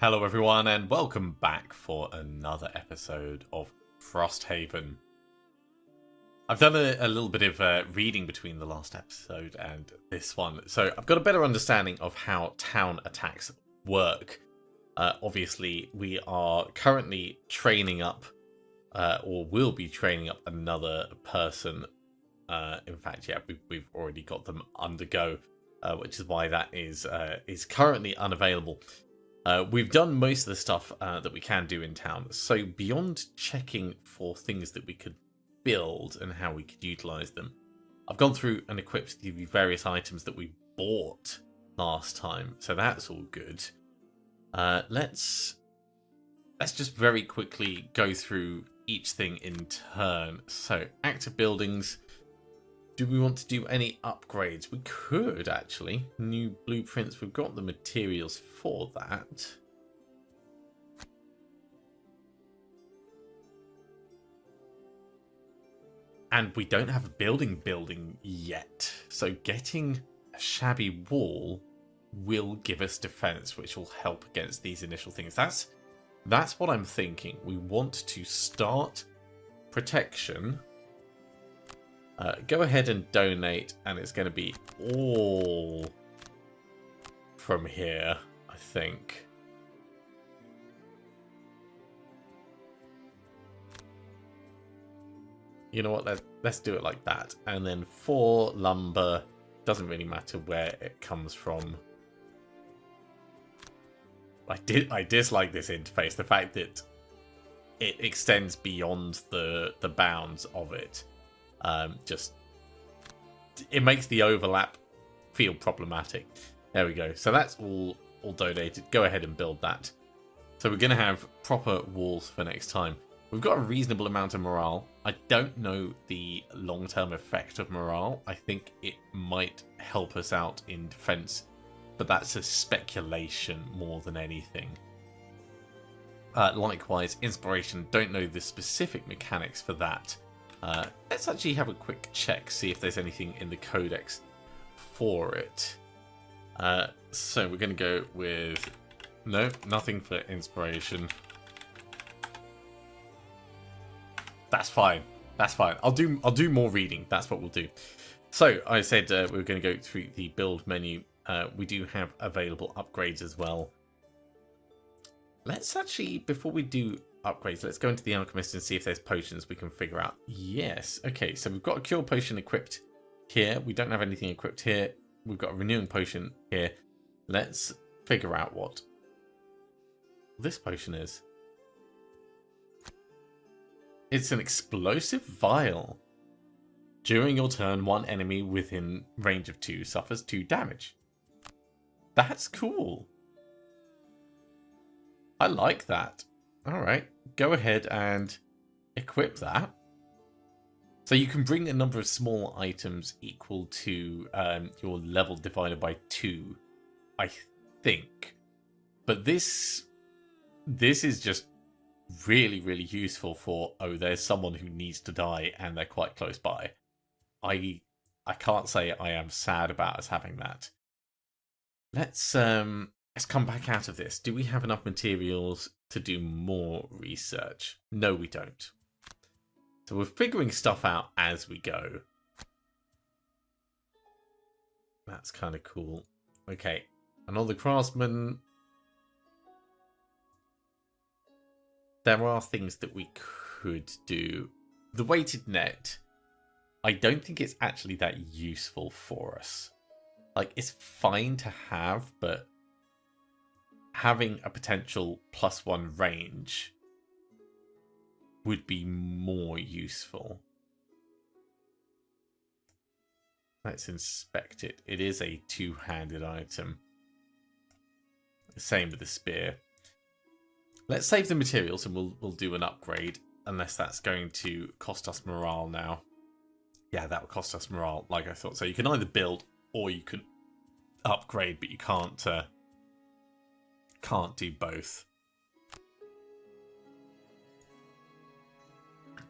Hello everyone and welcome back for another episode of Frosthaven. I've done a little bit of reading between the last episode and this one, so I've got a better understanding of how town attacks work. Obviously, we are currently training up, or will be training up another person. In fact, yeah, we've already got them undergo, which is why that is currently unavailable. We've done most of the stuff that we can do in town, so beyond checking for things that we could build and how we could utilize them, I've gone through and equipped the various items that we bought last time, so that's all good. Let's just very quickly go through each thing in turn. So, active buildings. Do we want to do any upgrades? We could, actually. New blueprints. We've got the materials for that. And we don't have a building yet. So getting a shabby wall will give us defense, which will help against these initial things. That's what I'm thinking. We want to start protection. Go ahead and donate, and it's going to be all from here, I think. You know what? Let's do it like that. And then for lumber, doesn't really matter where it comes from. I dislike this interface. The fact that it extends beyond the bounds of it. Just it makes the overlap feel problematic. There we go. So that's all donated. Go ahead and build that. So we're going to have proper walls for next time. We've got a reasonable amount of morale. I don't know the long-term effect of morale. I think it might help us out in defense, but that's a speculation more than anything. Likewise, inspiration. Don't know the specific mechanics for that. Let's actually have a quick check, see if there's anything in the codex for it. So we're going to go with no, nothing for inspiration. That's fine. That's fine. I'll do more reading. That's what we'll do. So I said we were going to go through the build menu. We do have available upgrades as well. Let's actually, before we do upgrades, let's go into the alchemist and see if there's potions we can figure out. Yes. Okay, so we've got a cure potion equipped here. We don't have anything equipped here. We've got a renewing potion here. Let's figure out what this potion is. It's an explosive vial. During your turn, one enemy within range of 2 suffers 2 damage. That's cool. I like that. Alright, go ahead and equip that. So you can bring a number of small items equal to your level divided by 2, I think. But this is just really, really useful for, oh, there's someone who needs to die and they're quite close by. I can't say I am sad about us having that. Let's come back out of this. Do we have enough materials to do more research? No, we don't. So we're figuring stuff out as we go. That's kind of cool. Okay, another craftsman. There are things that we could do. The weighted net, I don't think it's actually that useful for us. Like, it's fine to have, but having a potential +1 range would be more useful. Let's inspect it. It is a 2-handed item. Same with the spear. Let's save the materials and we'll do an upgrade, unless that's going to cost us morale now. Yeah, that will cost us morale, like I thought. So you can either build or you can upgrade, but you can't do both.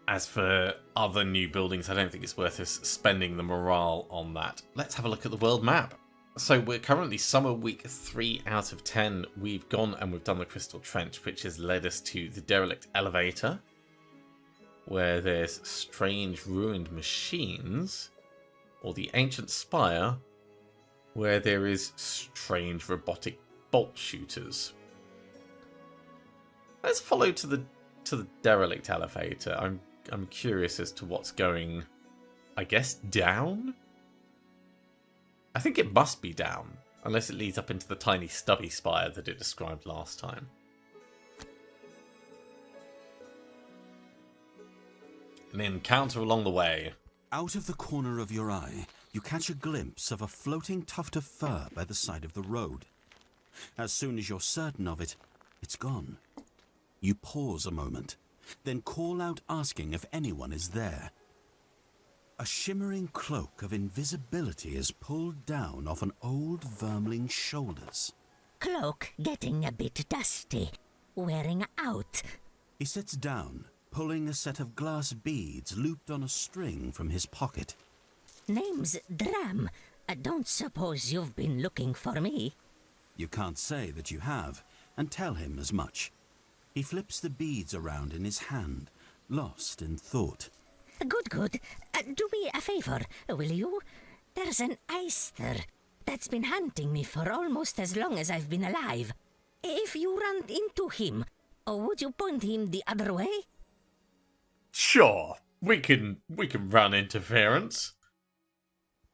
As for other new buildings, I don't think it's worth us spending the morale on that. Let's have a look at the world map. So we're currently summer week 3 out of 10. We've gone and we've done the Crystal Trench, which has led us to the derelict elevator, where there's strange ruined machines, or the ancient spire, where there is strange robotic bolt shooters. Let's follow to the derelict elevator. I'm curious as to what's going, I guess, down? I think it must be down, unless it leads up into the tiny stubby spire that it described last time. An encounter along the way. Out of the corner of your eye, you catch a glimpse of a floating tuft of fur by the side of the road. As soon as you're certain of it, it's gone. You pause a moment, then call out asking if anyone is there. A shimmering cloak of invisibility is pulled down off an old vermling's shoulders. Cloak getting a bit dusty, wearing out. He sits down, pulling a set of glass beads looped on a string from his pocket. Name's Dram. I don't suppose you've been looking for me. You can't say that you have, and tell him as much. He flips the beads around in his hand, lost in thought. Good. Do me a favor, will you? There's an Eyster that's been hunting me for almost as long as I've been alive. If you run into him, would you point him the other way? Sure, we can run interference.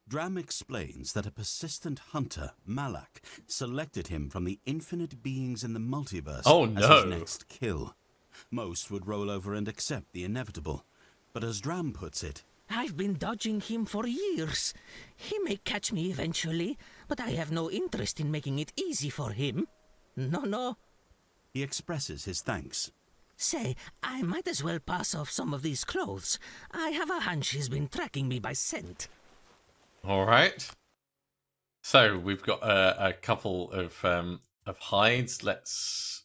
Dram explains that a persistent hunter, Malak, selected him from the infinite beings in the multiverse as his next kill. Most would roll over and accept the inevitable. But as Dram puts it, I've been dodging him for years. He may catch me eventually, but I have no interest in making it easy for him. No. He expresses his thanks. Say, I might as well pass off some of these clothes. I have a hunch he's been tracking me by scent. All right. So we've got a couple of hides. Let's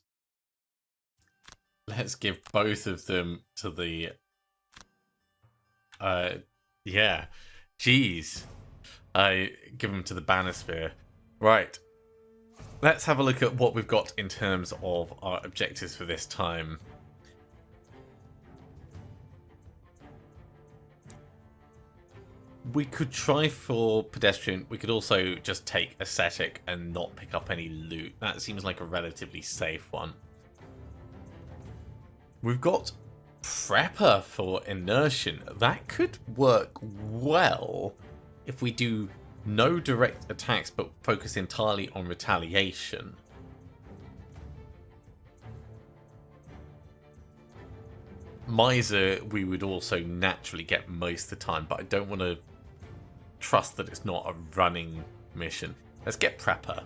give both of them to the. Yeah. Jeez. I give them to the Banisphere. Right. Let's have a look at what we've got in terms of our objectives for this time. We could try for pedestrian. We could also just take ascetic and not pick up any loot. That seems like a relatively safe one. We've got prepper for inertion. That could work well if we do no direct attacks but focus entirely on retaliation. Miser we would also naturally get most of the time, but I don't want to trust that it's not a running mission. Let's get prepper.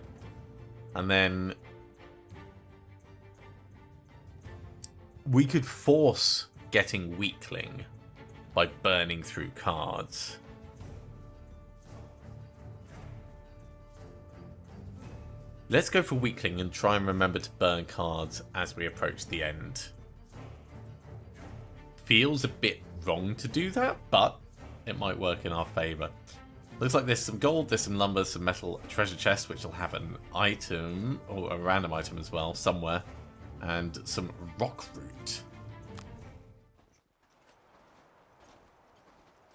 And then we could force getting weakling by burning through cards. Let's go for weakling and try and remember to burn cards as we approach the end. Feels a bit wrong to do that, but it might work in our favour. Looks like there's some gold, there's some lumber, some metal, a treasure chest, which will have an item, or a random item as well, somewhere, and some rock root.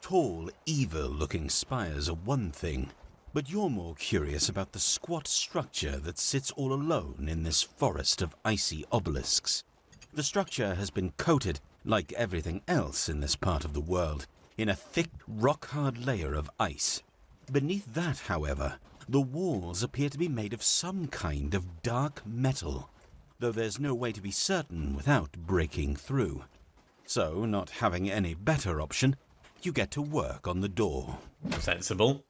Tall, evil-looking spires are one thing, but you're more curious about the squat structure that sits all alone in this forest of icy obelisks. The structure has been coated, like everything else in this part of the world, in a thick, rock-hard layer of ice. Beneath that, however, the walls appear to be made of some kind of dark metal, though there's no way to be certain without breaking through. So, not having any better option, you get to work on the door. Sensible.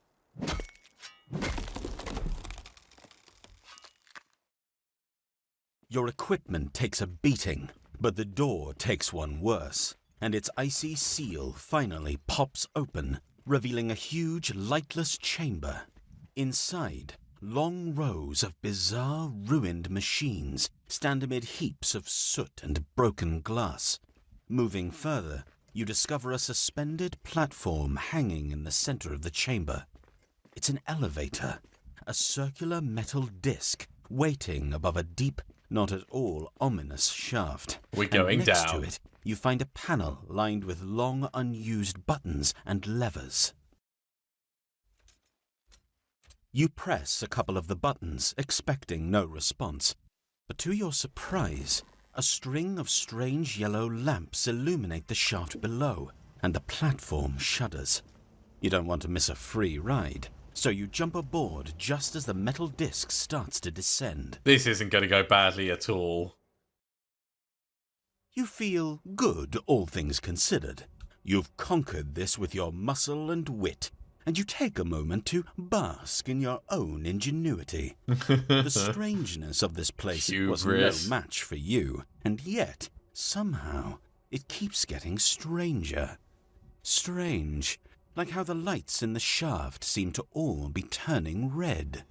Your equipment takes a beating, but the door takes one worse, and its icy seal finally pops open, revealing a huge, lightless chamber. Inside, long rows of bizarre, ruined machines stand amid heaps of soot and broken glass. Moving further, you discover a suspended platform hanging in the center of the chamber. It's an elevator, a circular metal disc waiting above a deep, not at all ominous shaft. We're going and next down. to it, you find a panel lined with long unused buttons and levers. You press a couple of the buttons, expecting no response. But to your surprise, a string of strange yellow lamps illuminate the shaft below, and the platform shudders. You don't want to miss a free ride, so you jump aboard just as the metal disc starts to descend. This isn't going to go badly at all. You feel good, all things considered. You've conquered this with your muscle and wit, and you take a moment to bask in your own ingenuity. The strangeness of this place was no Hubris. match for you, and yet, somehow, it keeps getting stranger. Strange, like how the lights in the shaft seem to all be turning red.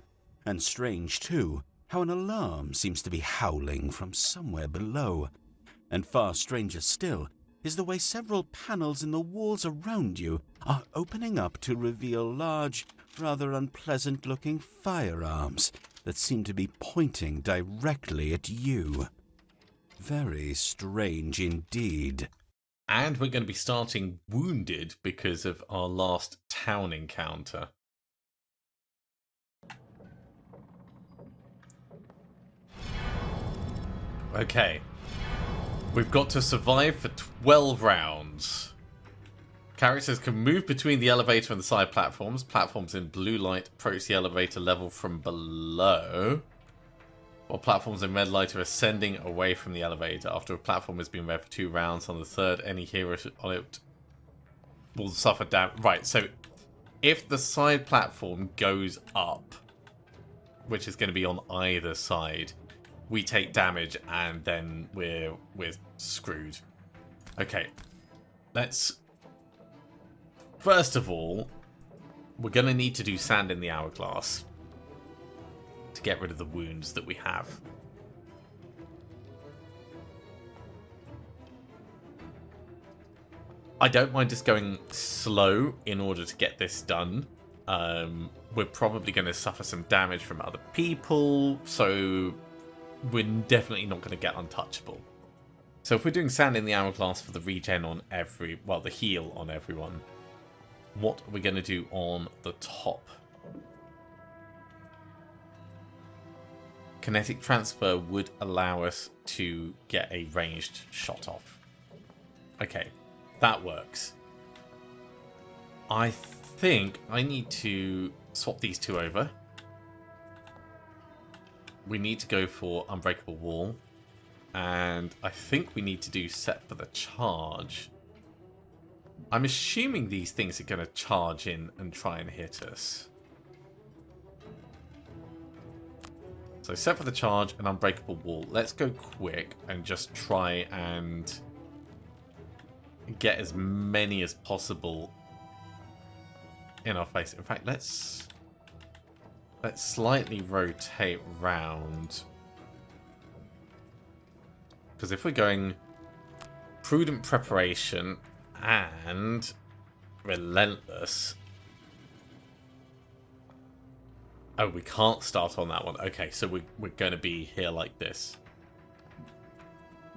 And strange, too, how an alarm seems to be howling from somewhere below. And far stranger still is the way several panels in the walls around you are opening up to reveal large, rather unpleasant-looking firearms that seem to be pointing directly at you. Very strange indeed. And we're going to be starting wounded because of our last town encounter. Okay. We've got to survive for 12 rounds. Characters can move between the elevator and the side platforms. Platforms in blue light approach the elevator level from below, while platforms in red light are ascending away from the elevator. After a platform has been read for 2 rounds, on the third, any hero on it will suffer damage. Right, so if the side platform goes up, which is going to be on either side, we take damage and then we're screwed. Okay, let's... First of all, we're going to need to do sand in the hourglass to get rid of the wounds that we have. I don't mind just going slow in order to get this done. We're probably going to suffer some damage from other people, so we're definitely not going to get untouchable. So if we're doing sand in the hourglass for the regen on the heal on everyone, what are we going to do on the top? Kinetic transfer would allow us to get a ranged shot off. Okay, that works. I think I need to swap these two over. We need to go for Unbreakable Wall. And I think we need to do Set for the Charge. I'm assuming these things are going to charge in and try and hit us. So Set for the Charge and Unbreakable Wall. Let's go quick and just try and get as many as possible in our face. In fact, let's slightly rotate round. Because if we're going Prudent Preparation and Relentless... Oh, we can't start on that one. Okay, so we're going to be here like this.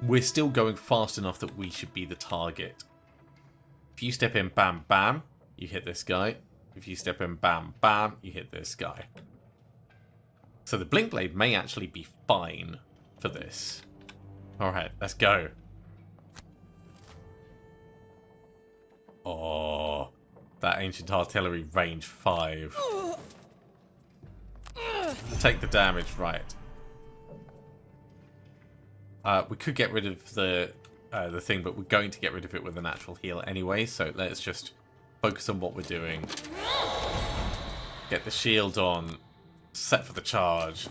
We're still going fast enough that we should be the target. If you step in, bam, bam, you hit this guy. If you step in, bam, bam, you hit this guy. So the Blink Blade may actually be fine for this. Alright, let's go. Oh, that Ancient Artillery range 5. Take the damage, right. We could get rid of the thing, but we're going to get rid of it with a natural heal anyway, so let's just focus on what we're doing. Get the shield on. Set for the charge.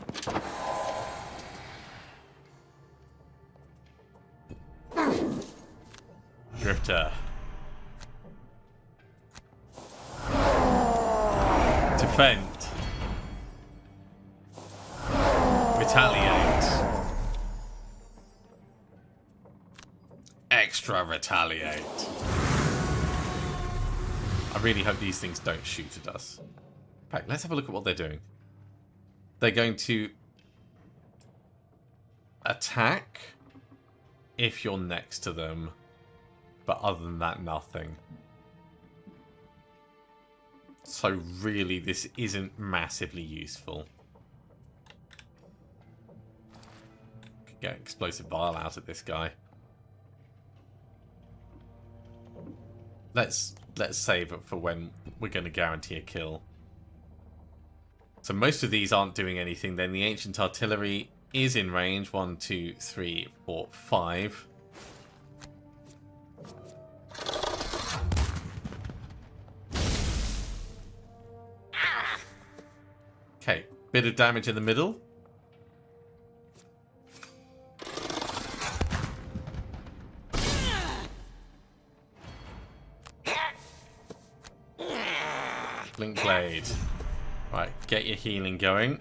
Drifter. Defend. Retaliate. Extra retaliate. I really hope these things don't shoot at us. In fact, let's have a look at what they're doing. they're going to attack if you're next to them, but other than that, nothing. So really, this isn't massively useful. Could get explosive vial out of this guy. Let's save it for when we're going to guarantee a kill. So most of these aren't doing anything. Then the ancient artillery is in range. 1, 2, 3, 4, 5. Okay, bit of damage in the middle. Blink blade. Right, get your healing going.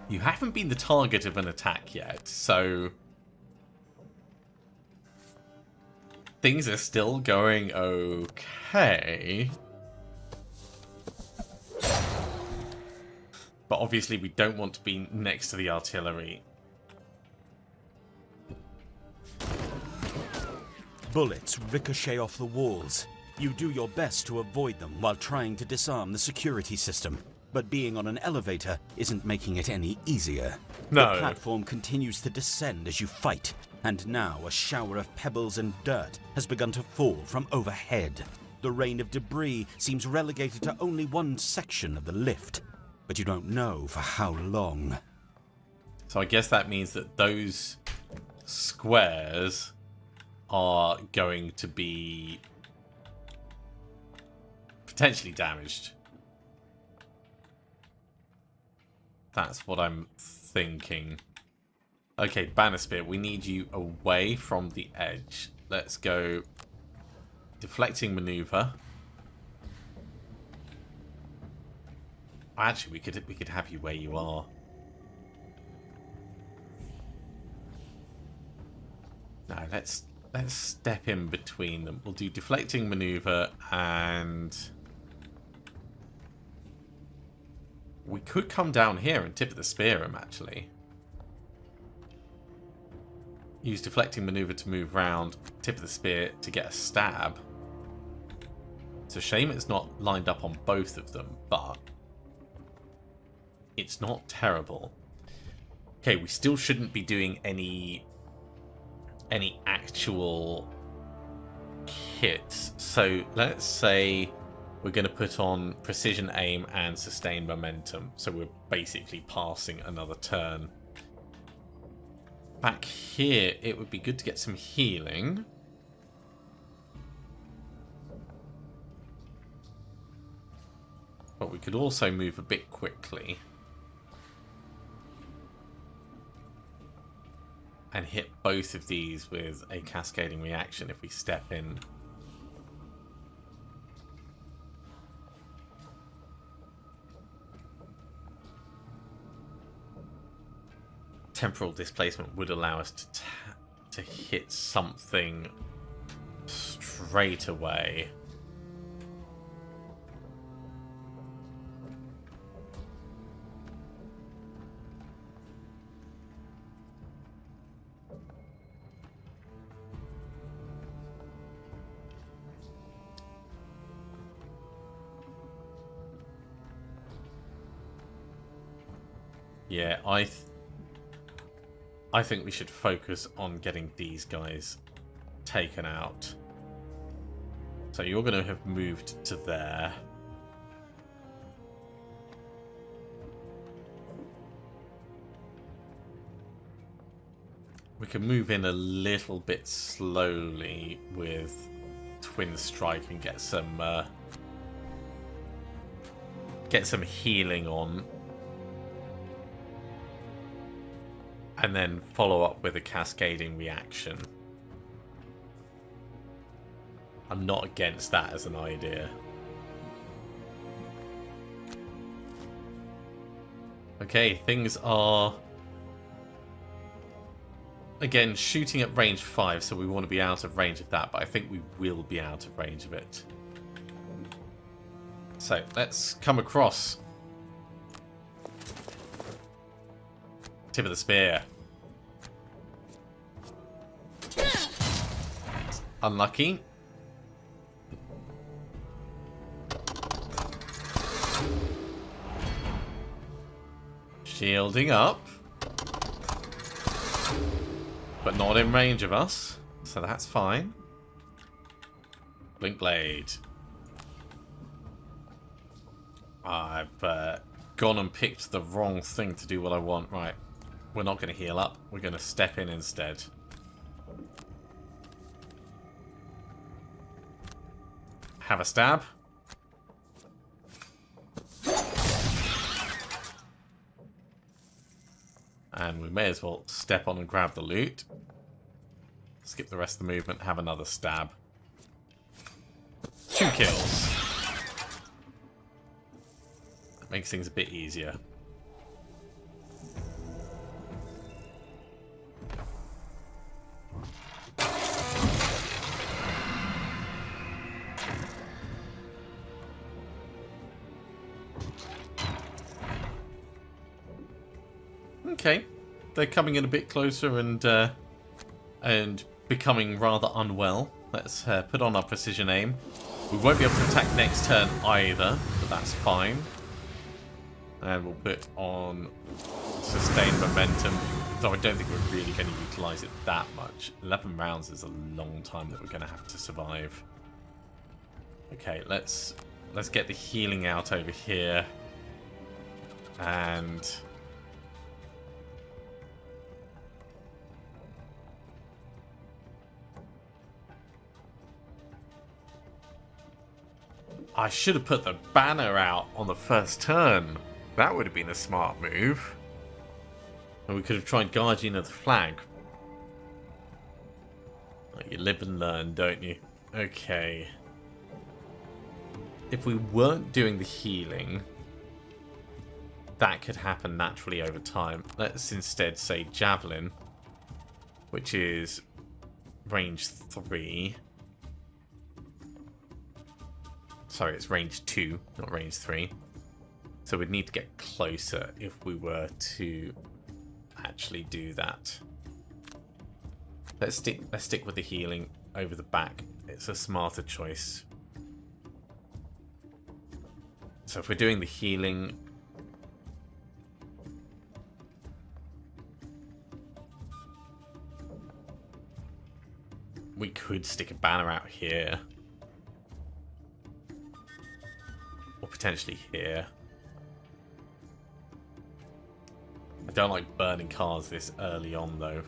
You haven't been the target of an attack yet, so things are still going okay. But obviously we don't want to be next to the artillery. Bullets ricochet off the walls. You do your best to avoid them while trying to disarm the security system. But being on an elevator isn't making it any easier. No. The platform continues to descend as you fight, and now a shower of pebbles and dirt has begun to fall from overhead. The rain of debris seems relegated to only one section of the lift, but you don't know for how long. So I guess that means that those squares are going to be potentially damaged. That's what I'm thinking. Okay, Banner Spear, we need you away from the edge. Let's go deflecting maneuver. Actually, we could have you where you are. No, let's step in between them. We'll do deflecting maneuver, and we could come down here and tip the spear him, actually. Use deflecting maneuver to move round, tip of the spear to get a stab. It's a shame it's not lined up on both of them, but it's not terrible. Okay, we still shouldn't be doing any actual hits. So let's say we're going to put on precision aim and sustained momentum. So we're basically passing another turn. Back here, it would be good to get some healing. But we could also move a bit quickly. And hit both of these with a cascading reaction if we step in. Temporal displacement would allow us to hit something straight away. Yeah, I think we should focus on getting these guys taken out. So you're going to have moved to there. We can move in a little bit slowly with Twin Strike and get some healing on. And then follow up with a cascading reaction. I'm not against that as an idea. Okay, things are again, shooting at range 5, so we want to be out of range of that, but I think we will be out of range of it. So, let's come across. Tip of the spear. Unlucky. Shielding up. But not in range of us, so that's fine. Blink blade. I've gone and picked the wrong thing to do what I want. Right, we're not going to heal up. We're going to step in instead. Have a stab. And we may as well step on and grab the loot. Skip the rest of the movement, have another stab. 2 kills. That makes things a bit easier. Okay, they're coming in a bit closer and becoming rather unwell. Let's put on our precision aim. We won't be able to attack next turn either, but that's fine. And we'll put on sustained momentum, though I don't think we're really going to utilise it that much. 11 rounds is a long time that we're going to have to survive. Okay, let's get the healing out over here. And I should have put the banner out on the first turn. That would have been a smart move. And we could have tried Guardian of the Flag. You live and learn, don't you? Okay. If we weren't doing the healing, that could happen naturally over time. Let's instead say Javelin, which is range 3. Sorry, it's range 2, not range 3. So we'd need to get closer if we were to actually do that. Let's stick with the healing over the back. It's a smarter choice. So if we're doing the healing, we could stick a banner out here. Or potentially here. I don't like burning cars this early on, though.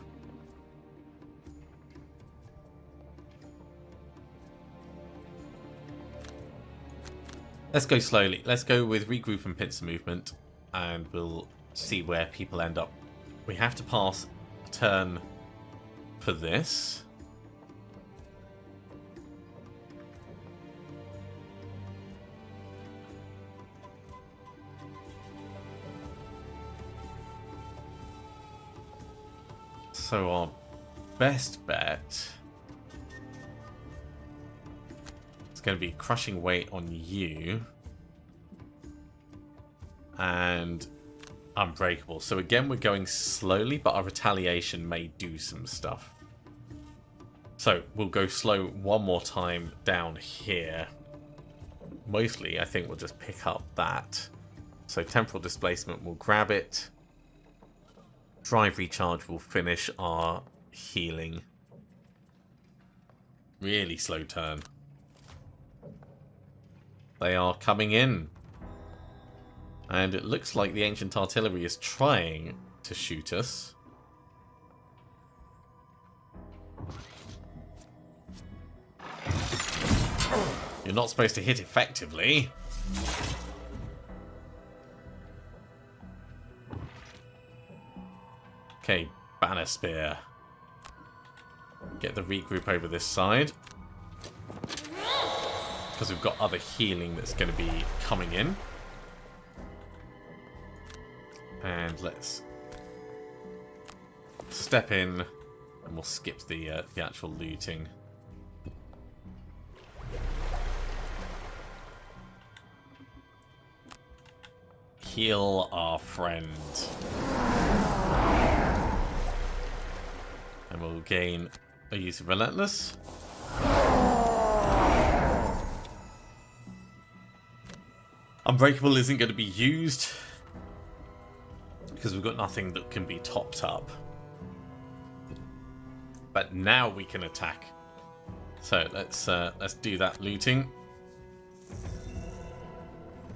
Let's go slowly. Let's go with regroup and pincer movement, and we'll see where people end up. We have to pass a turn for this. So our best bet is going to be crushing weight on you and unbreakable. So again, we're going slowly, but our retaliation may do some stuff. So we'll go slow one more time down here. Mostly, I think we'll just pick up that. So temporal displacement, we'll grab it. Drive recharge will finish our healing. Really slow turn. They are coming in. And it looks like the ancient artillery is trying to shoot us. You're not supposed to hit effectively. Okay, banner spear. Get the regroup over this side. Because we've got other healing that's going to be coming in. And let's step in And we'll skip the actual looting. Heal our friend. And we'll gain a use of Relentless. Unbreakable isn't going to be used because we've got nothing that can be topped up. But now we can attack. So let's do that looting.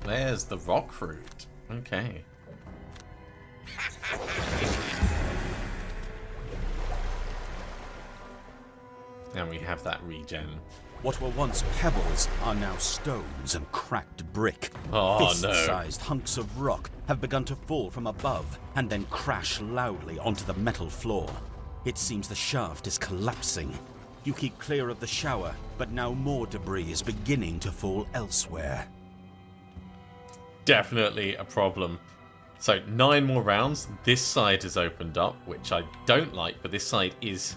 There's the rock fruit. Okay. And we have that regen. What were once pebbles are now stones and cracked brick. Oh, Fist-sized hunks of rock have begun to fall from above and then crash loudly onto the metal floor. It seems the shaft is collapsing. You keep clear of the shower, but now more debris is beginning to fall elsewhere. Definitely a problem. So 9 more rounds. This side has opened up, which I don't like, but this side is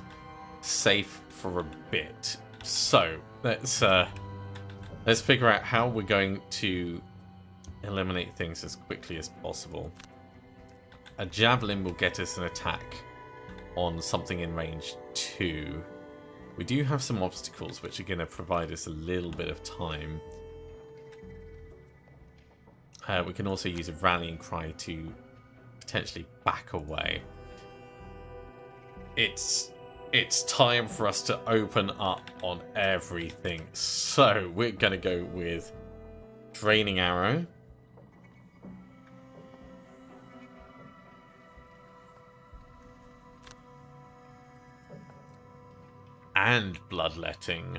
safe for a bit. So let's figure out how we're going to eliminate things as quickly as possible. A javelin will get us an attack on something in range 2. We do have some obstacles which are going to provide us a little bit of time. We can also use a rallying cry to potentially back away. It's time for us to open up on everything. So we're going to go with Draining Arrow. And Bloodletting.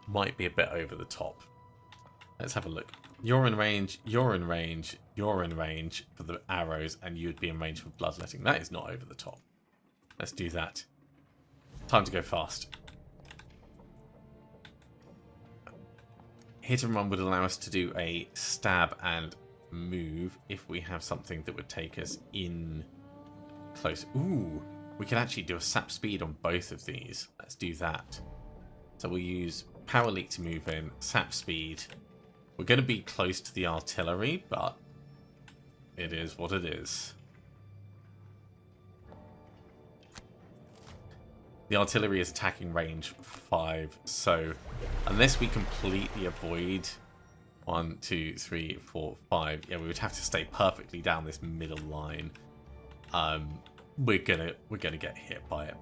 Might be a bit over the top. Let's have a look. You're in range, you're in range, you're in range for the arrows, and you'd be in range for Bloodletting. That is not over the top. Let's do that. Time to go fast. Hit and run would allow us to do a stab and move if we have something that would take us in close. Ooh, we can actually do a sap speed on both of these. Let's do that. So we'll use Power Leak to move in, sap speed. We're going to be close to the artillery, but it is what it is. The artillery is attacking range 5, so unless we completely avoid 1, 2, 3, 4, 5, yeah, we would have to stay perfectly down this middle line. We're gonna get hit by it,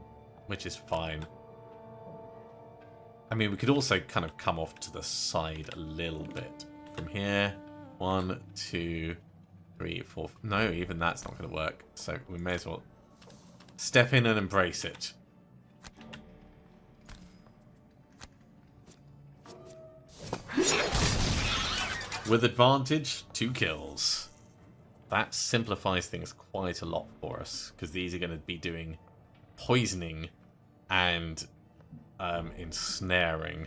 which is fine. I mean, we could also kind of come off to the side a little bit from here. 1, 2, 3, 4. No, even that's not going to work. So we may as well step in and embrace it. With advantage, 2 kills. That simplifies things quite a lot for us, because these are going to be doing poisoning and ensnaring.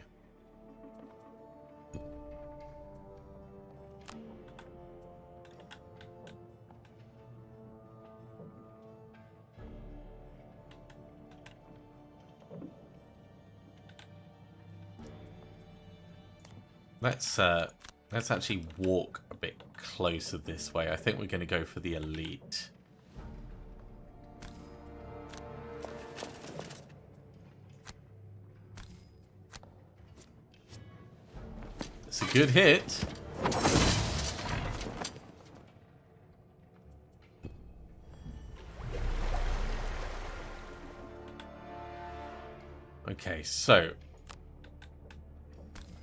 Let's actually walk a bit closer this way. I think we're going to go for the elite. It's a good hit. Okay, so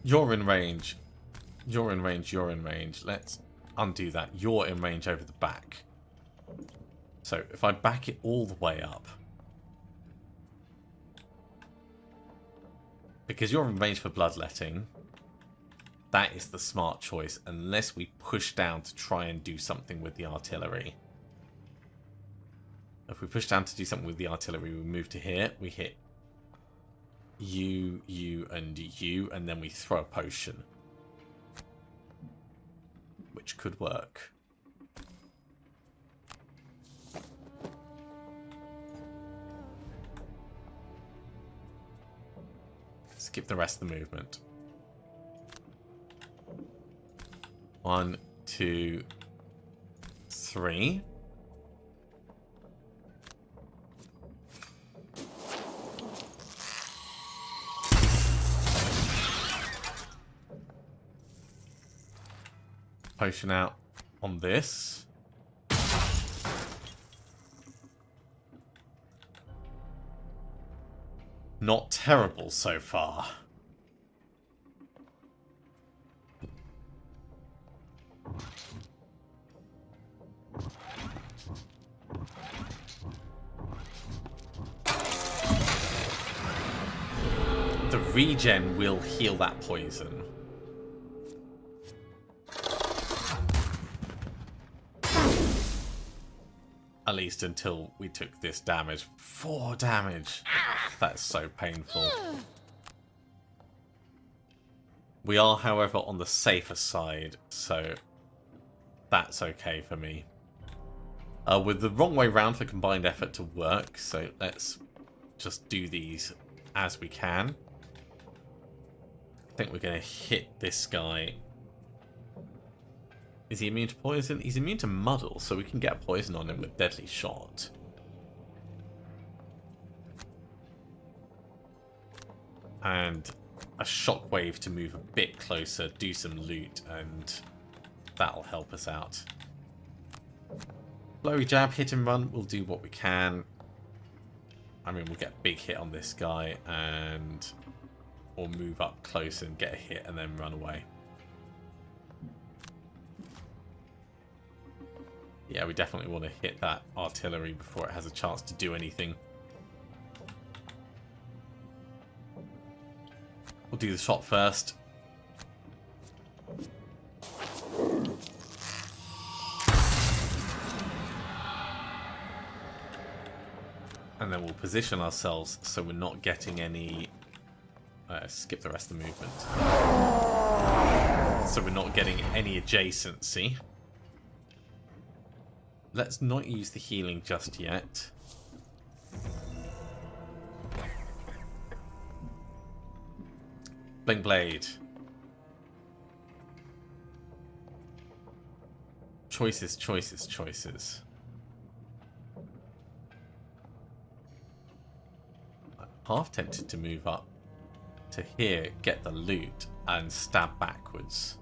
you're in range. You're in range, you're in range. Let's undo that. You're in range over the back. So if I back it all the way up, because you're in range for Bloodletting, that is the smart choice, unless we push down to try and do something with the artillery. If we push down to do something with the artillery, we move to here, we hit you, and you, and then we throw a potion. Which could work. Skip the rest of the movement. 1, 2, 3. Potion out on this. Not terrible so far. The regen will heal that poison. At least until we took this damage. 4 damage. That's so painful. We are, however, on the safer side, so that's okay for me. With the wrong way round for combined effort to work, so let's just do these as we can. I think we're going to hit this guy. Is he immune to poison? He's immune to muddle, so we can get poison on him with deadly shot. And a shockwave to move a bit closer, do some loot, and that'll help us out. Blowy jab, hit and run, we'll do what we can. I mean, we'll get a big hit on this guy, and we'll move up close and get a hit and then run away. Yeah, we definitely want to hit that artillery before it has a chance to do anything. We'll do the shot first. And then we'll position ourselves so we're not getting any... skip the rest of the movement. So we're not getting any adjacency. Let's not use the healing just yet. Blink Blade. Choices, choices, choices. I'm half tempted to move up to here, get the loot, and stab backwards.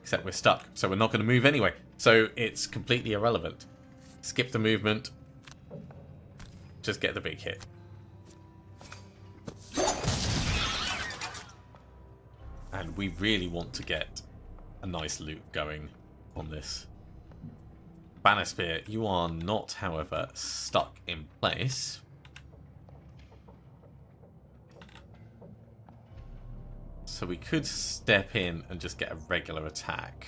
Except we're stuck, so we're not going to move anyway. So it's completely irrelevant. Skip the movement. Just get the big hit. And we really want to get a nice loot going on this. Banner Spear, you are not, however, stuck in place. So we could step in and just get a regular attack.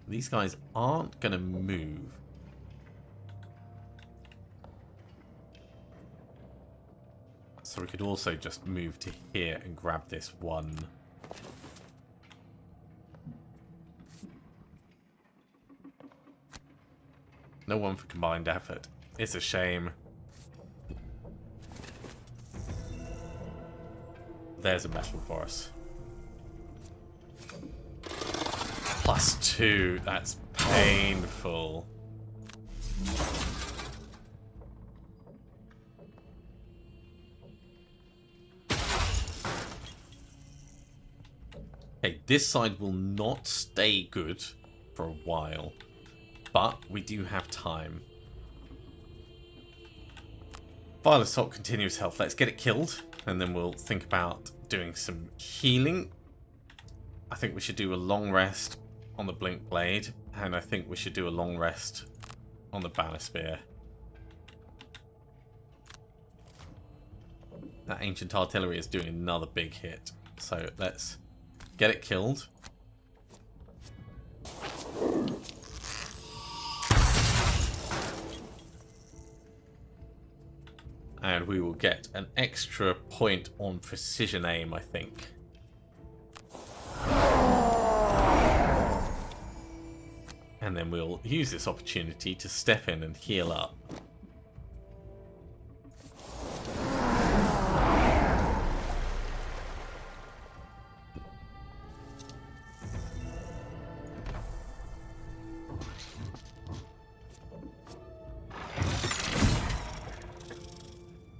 These guys aren't going to move. So we could also just move to here and grab this one. No one for combined effort. It's a shame. There's a metal for us. +2. That's painful. Okay, this side will not stay good for a while. But we do have time. Vile Assault, continuous health. Let's get it killed. And then we'll think about doing some healing. I think we should do a long rest on the Blink Blade. And I think we should do a long rest on the Banner Spear. That Ancient Artillery is doing another big hit. So let's get it killed. And we will get an extra point on precision aim, I think. And then we'll use this opportunity to step in and heal up.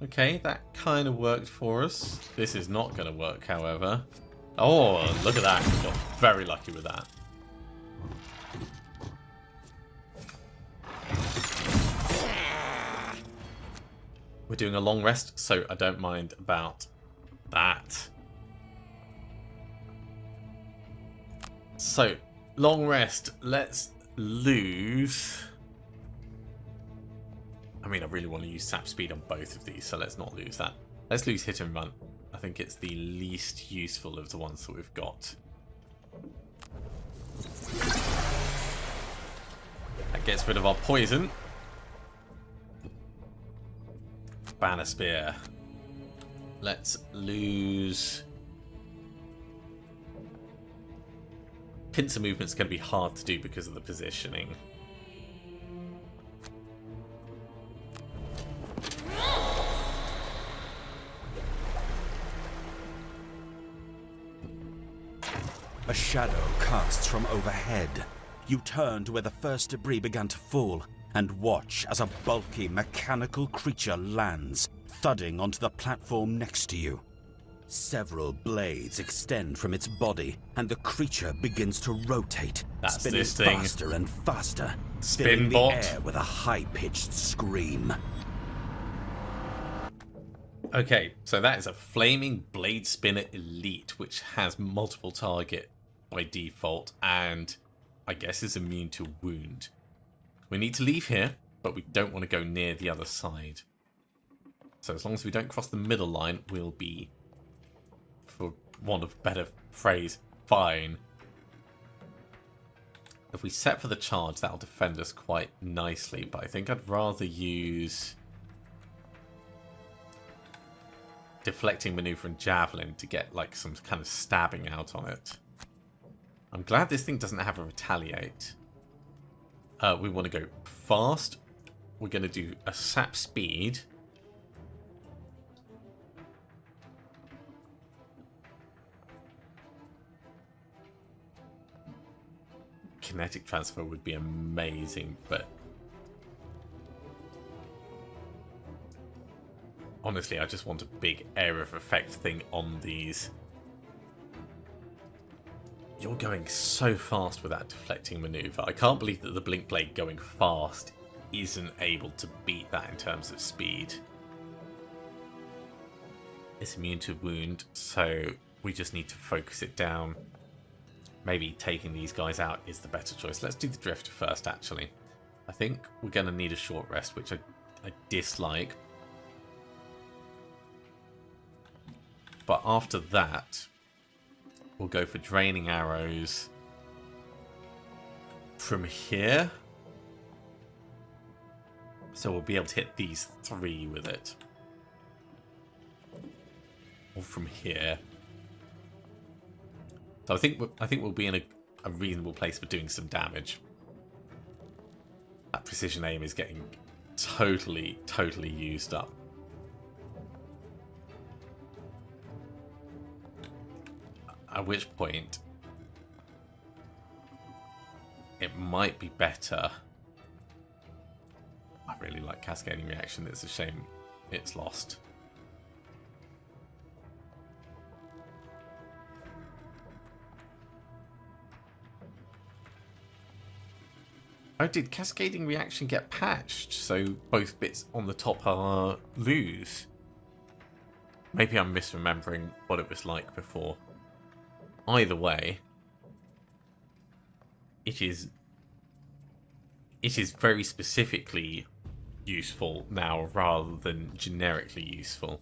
Okay, that kind of worked for us. This is not going to work, however. Oh, look at that. We got very lucky with that. We're doing a long rest, so I don't mind about that. So, long rest. Let's lose... I mean, I really want to use sap speed on both of these, so let's not lose that. Let's lose hit and run. I think it's the least useful of the ones that we've got. That gets rid of our poison. Banner Spear. Let's lose... Pincer movement's going to be hard to do because of the positioning. A shadow casts from overhead. You turn to where the first debris began to fall and watch as a bulky mechanical creature lands, thudding onto the platform next to you. Several blades extend from its body, and the creature begins to rotate, That's spinning this thing. faster and faster, Spin filling bot. the air with a high-pitched scream. Okay, so that is a Flaming Blade Spinner Elite, which has multiple target by default, and I guess is immune to wound. We need to leave here, but we don't want to go near the other side. So as long as we don't cross the middle line, we'll be, for want of a better phrase, fine. If we set for the charge, that'll defend us quite nicely, but I think I'd rather use deflecting maneuver and javelin to get like some kind of stabbing out on it. I'm glad this thing doesn't have a retaliate. We want to go fast. We're going to do a sap speed. Kinetic transfer would be amazing, but honestly, I just want a big area of effect thing on these. You're going so fast with that deflecting maneuver. I can't believe that the Blink Blade going fast isn't able to beat that in terms of speed. It's immune to wound, so we just need to focus it down. Maybe taking these guys out is the better choice. Let's do the Drifter first, actually. I think we're going to need a short rest, which I dislike. But after that, we'll go for Draining Arrows from here. So we'll be able to hit these three with it. Or from here. So I think we'll be in a reasonable place for doing some damage. That precision aim is getting totally used up. At which point, it might be better. I really like Cascading Reaction. It's a shame it's lost. Oh, did Cascading Reaction get patched? So both bits on the top are lose? Maybe I'm misremembering what it was like before. Either way, it is very specifically useful now rather than generically useful.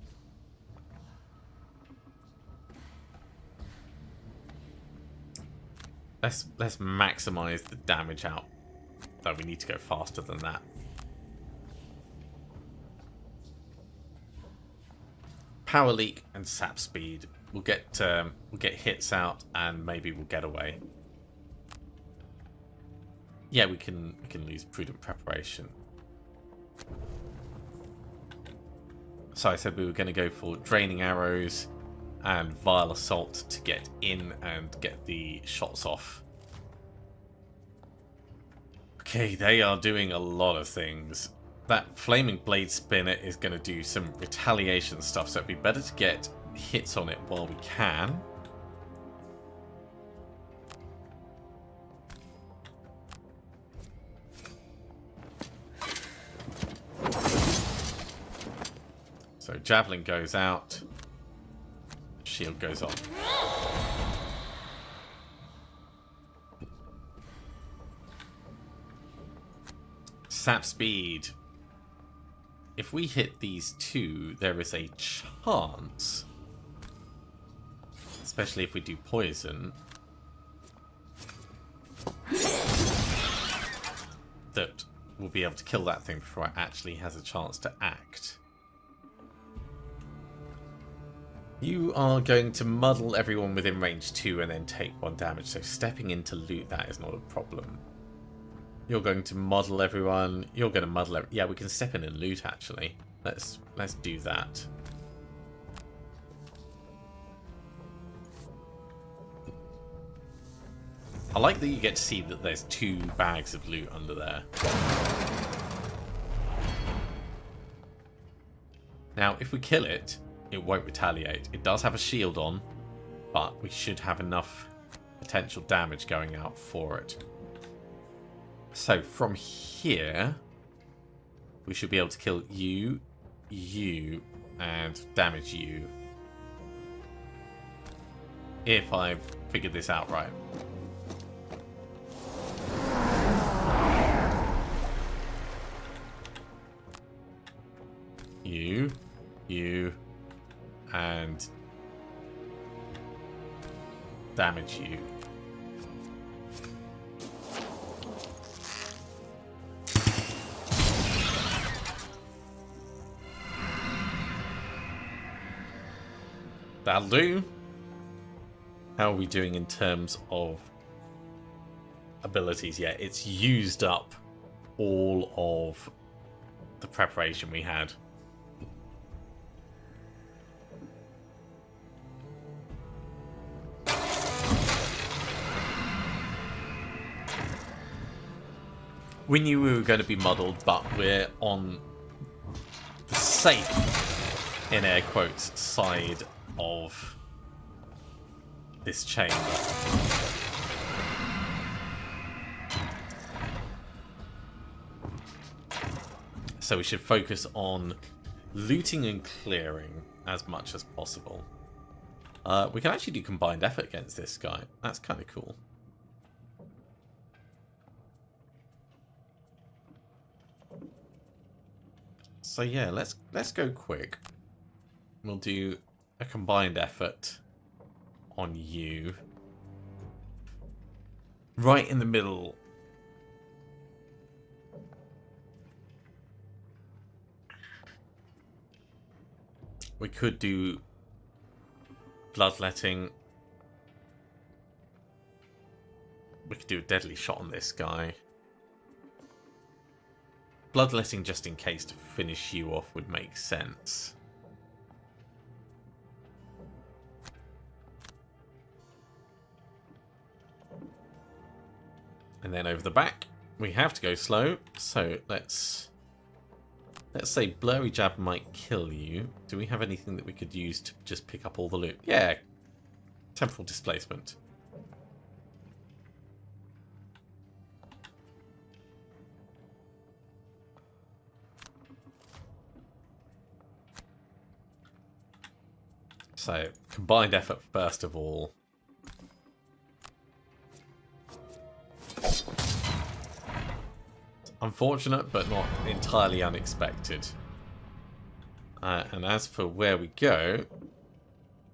Let's maximize the damage out. Though we need to go faster than that. power leak and sap speed. We'll get hits out and maybe we'll get away. Yeah, we can lose prudent preparation. So I said we were going to go for draining arrows and vile assault to get in and get the shots off. Okay, they are doing a lot of things. That flaming blade spinner is going to do some retaliation stuff, so it'd be better to get hits on it while we can. So javelin goes out, shield goes on. Sap speed. If we hit these two, there is a chance, especially if we do poison, that we'll be able to kill that thing before it actually has a chance to act. You are going to muddle everyone within range 2 and then take 1 damage, so stepping in to loot that is not a problem. You're going to muddle everyone. You're going to muddle yeah, we can step in and loot, actually. Let's do that. I like that you get to see that there's 2 bags of loot under there. Now, if we kill it, it won't retaliate. It does have a shield on, but we should have enough potential damage going out for it. So from here, we should be able to kill you, you, and damage you. If I've figured this out right. You, and damage you. That'll do. How are we doing in terms of abilities? Yeah, it's used up all of the preparation we had. We knew we were going to be muddled, but we're on the safe, in air quotes, side of this chamber. So we should focus on looting and clearing as much as possible. We can actually do combined effort against this guy. That's kind of cool. So yeah, let's go quick. We'll do a combined effort on you. Right in the middle. We could do bloodletting. We could do a deadly shot on this guy. Bloodletting just in case to finish you off would make sense. And then over the back, we have to go slow. So let's say Blurry Jab might kill you. Do we have anything that we could use to just pick up all the loot? Yeah, temporal displacement. So, combined effort first of all. Unfortunate, but not entirely unexpected. And as for where we go,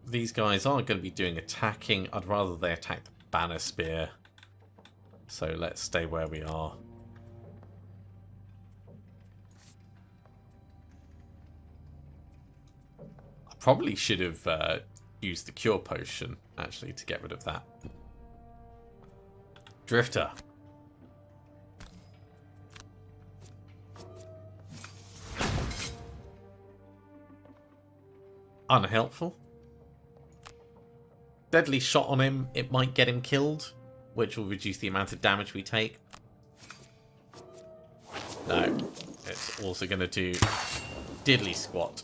these guys aren't going to be doing attacking. I'd rather they attack the banner spear. So let's stay where we are. Probably should have used the cure potion, actually, to get rid of that. Drifter. Unhelpful. Deadly shot on him. It might get him killed, which will reduce the amount of damage we take. No. It's also going to do diddly squat.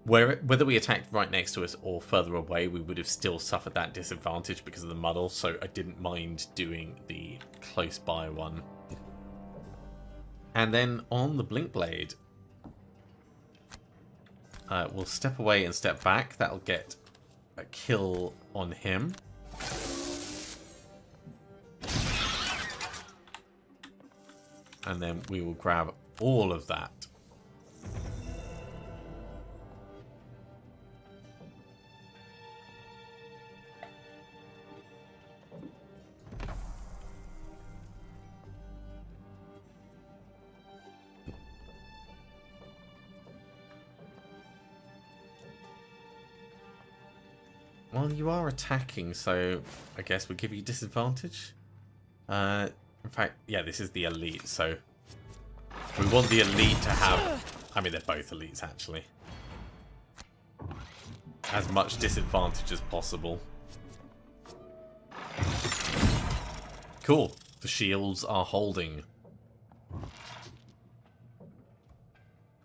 Whether we attacked right next to us or further away, we would have still suffered that disadvantage because of the muddle, so I didn't mind doing the close by one. And then on the Blink Blade, we'll step away and step back. That'll get a kill on him. And then we will grab all of that. Well, you are attacking, so I guess we'll give you disadvantage. In fact, yeah, this is the elite, so we want the elite to have... I mean, they're both elites, actually. As much disadvantage as possible. Cool. The shields are holding.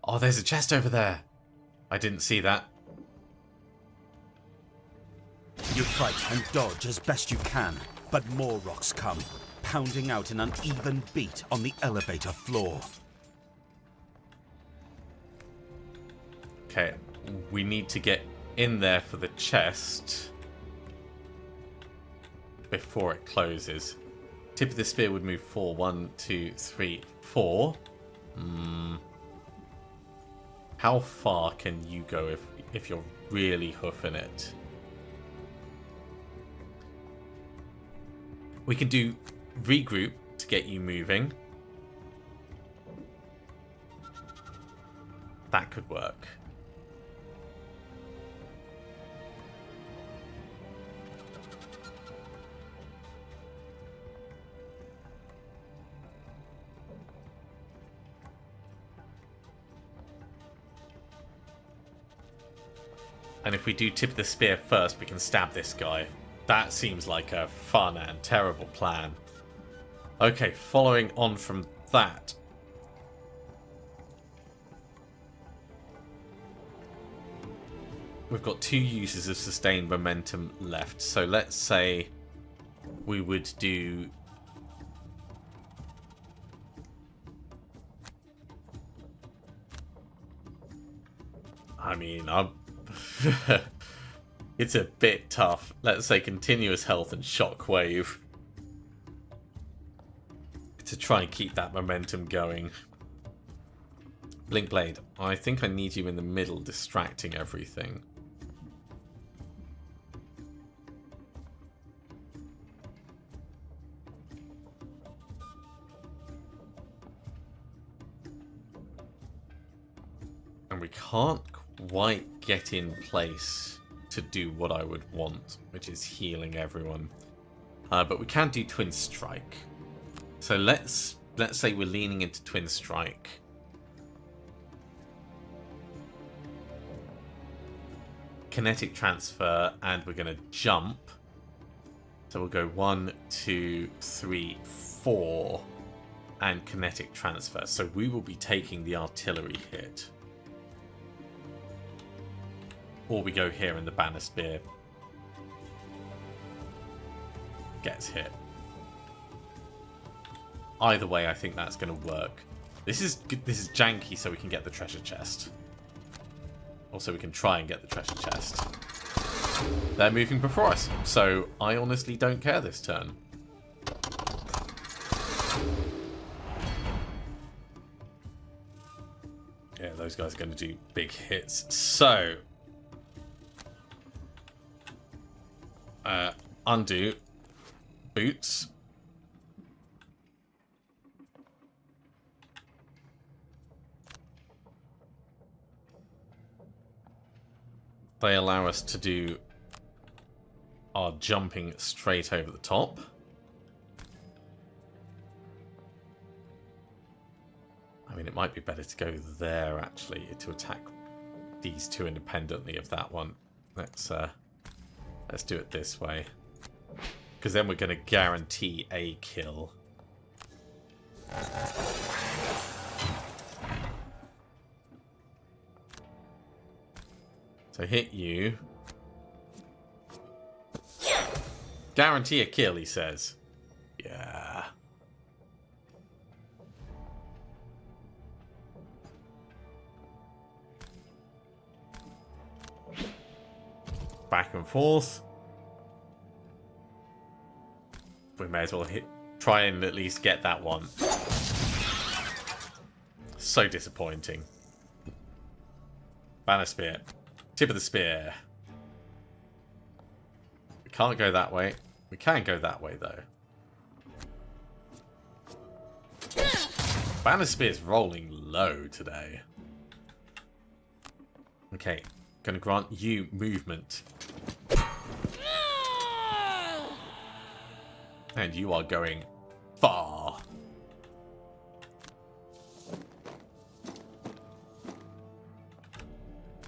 Oh, there's a chest over there. I didn't see that. You fight and dodge as best you can, but more rocks come, pounding out an uneven beat on the elevator floor. Okay, we need to get in there for the chest before it closes. Tip of the spear would move 4. 1, 2, 3, 4. How far can you go if you're really hoofing it? We can do regroup to get you moving. That could work. And if we do tip the spear first, we can stab this guy. That seems like a fun and terrible plan. Okay, following on from that. We've got 2 uses of sustained momentum left. So let's say we would do... I mean, it's a bit tough. Let's say continuous health and shockwave to try and keep that momentum going. Blink Blade, I think I need you in the middle distracting everything. And we can't quite get in place to do what I would want, which is healing everyone. But we can do Twin Strike. So let's say we're leaning into Twin Strike. Kinetic transfer, and we're going to jump. So we'll go 1, 2, 3, 4, and kinetic transfer. So we will be taking the artillery hit. Or we go here and the banner spear gets hit. Either way, I think that's going to work. This is janky, so we can get the treasure chest. Also, we can try and get the treasure chest. They're moving before us, so I honestly don't care this turn. Yeah, those guys are going to do big hits. So... undo. Boots. they allow us to do our jumping straight over the top. I mean, it might be better to go there, actually, to attack these two independently of that one. Let's do it this way. Because then we're going to guarantee a kill. So hit you. Guarantee a kill, he says. Yeah. Back and forth. We may as well try and at least get that one. So disappointing. Banner spear. Tip of the spear. We can't go that way. We can go that way, though. Banner spear's rolling low today. Okay. Gonna grant you movement. And you are going far.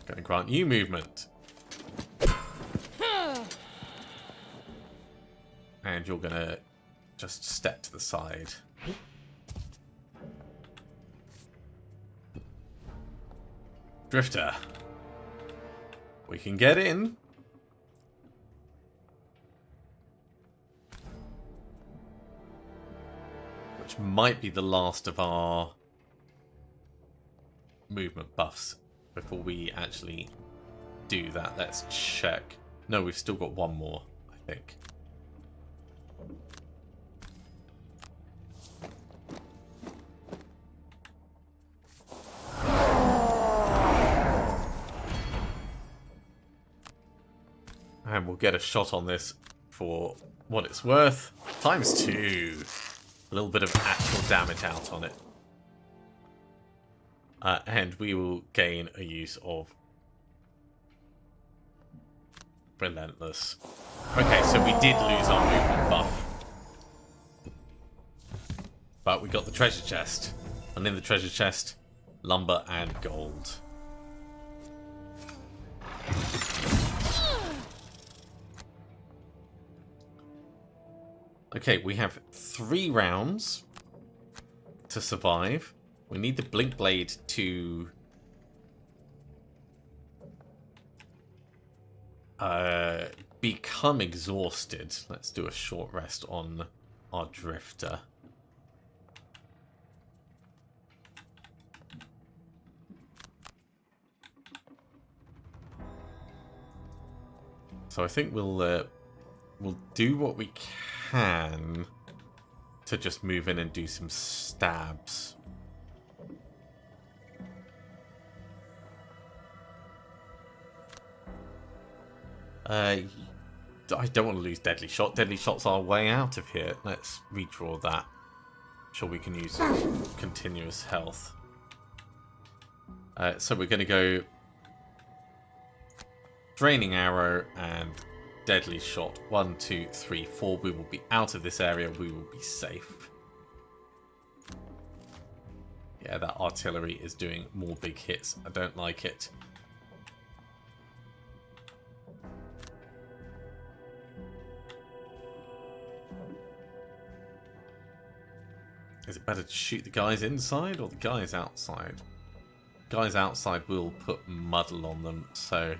Gonna grant you movement. And you're gonna just step to the side. Drifter. We can get in. Which might be the last of our movement buffs before we actually do that. Let's check. No, we've still got one more, I think. And we'll get a shot on this for what it's worth. ×2. A little bit of actual damage out on it. And we will gain a use of Relentless. Okay, so we did lose our movement buff. But we got the treasure chest. And in the treasure chest, lumber and gold. Okay, we have 3 rounds to survive. We need the Blink Blade to become exhausted. Let's do a short rest on our Drifter. So I think we'll do what we can to just move in and do some stabs. I don't want to lose Deadly Shot. Deadly Shot's our way out of here. Let's redraw that. Sure, we can use continuous health. So we're going to go Draining Arrow and Deadly Shot. 1, 2, 3, 4. We will be out of this area. We will be safe. Yeah, that artillery is doing more big hits. I don't like it. Is it better to shoot the guys inside or the guys outside? Guys outside will put muddle on them, so...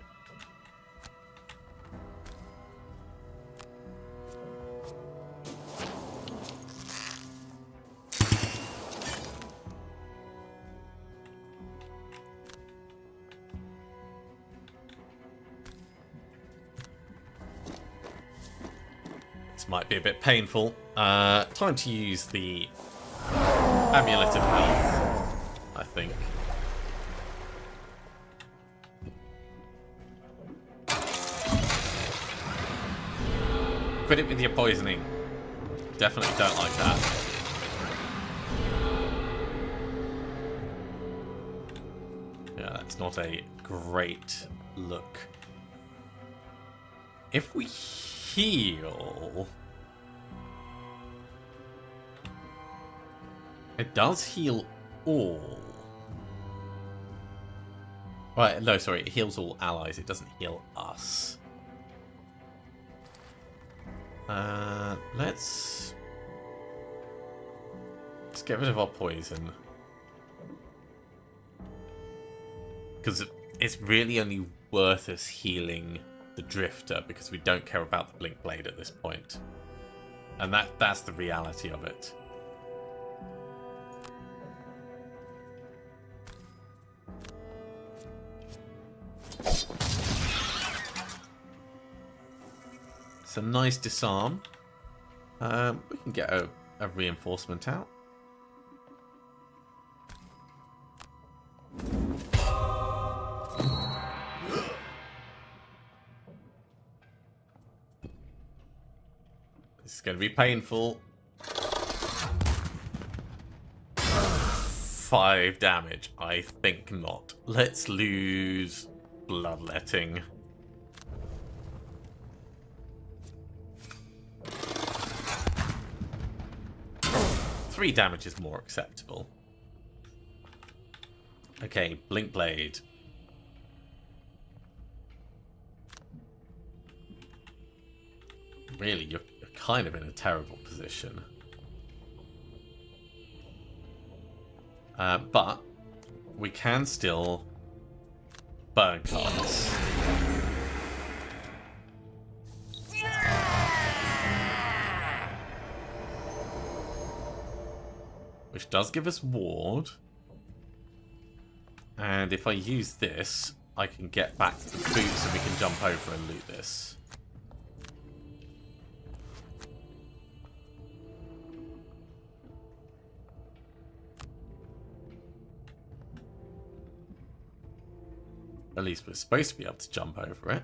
This might be a bit painful. Time to use the Amulet of Health, I think. Quit it with your poisoning. Definitely don't like that. Yeah, that's not a great look. if we heal... It does heal all. Right, no, sorry, it heals all allies. It doesn't heal us. Let's get rid of our poison. Because it's really only worth us healing the Drifter because we don't care about the Blink Blade at this point. And that's the reality of it. It's a nice disarm. We can get a reinforcement out. This is going to be painful. 5 damage. I think not. Let's lose bloodletting. 3 damage is more acceptable. Okay, Blink Blade. Really, you're kind of in a terrible position. But we can still burn cards. Which does give us ward. And if I use this, I can get back to the boots and we can jump over and loot this. At least we're supposed to be able to jump over it.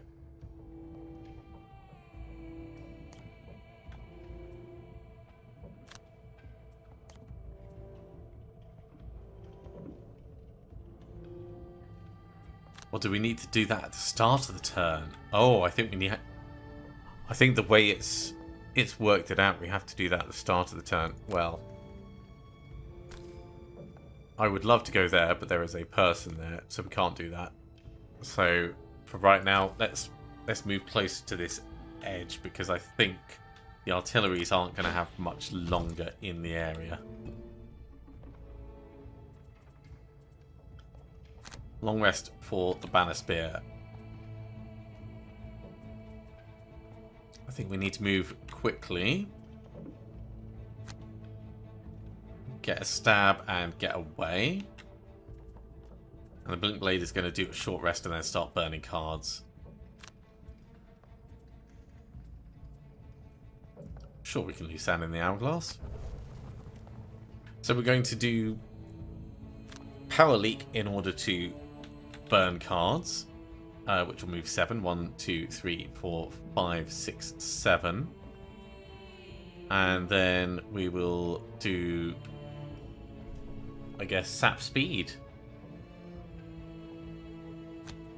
Or do we need to do that at the start of the turn? Oh, I think we need... I think the way it's worked it out, we have to do that at the start of the turn. Well, I would love to go there, but there is a person there, so we can't do that. So, for right now, let's move closer to this edge, because I think the artilleries aren't going to have much longer in the area. Long rest for the Banner Spear. I think we need to move quickly. Get a stab and get away. And the Blink Blade is going to do a short rest and then start burning cards. Sure, we can lose sand in the hourglass. So we're going to do Power Leak in order to burn cards, which will move 7. 1, 2, 3, 4, 5, 6, 7. And then we will do, I guess, Sap Speed.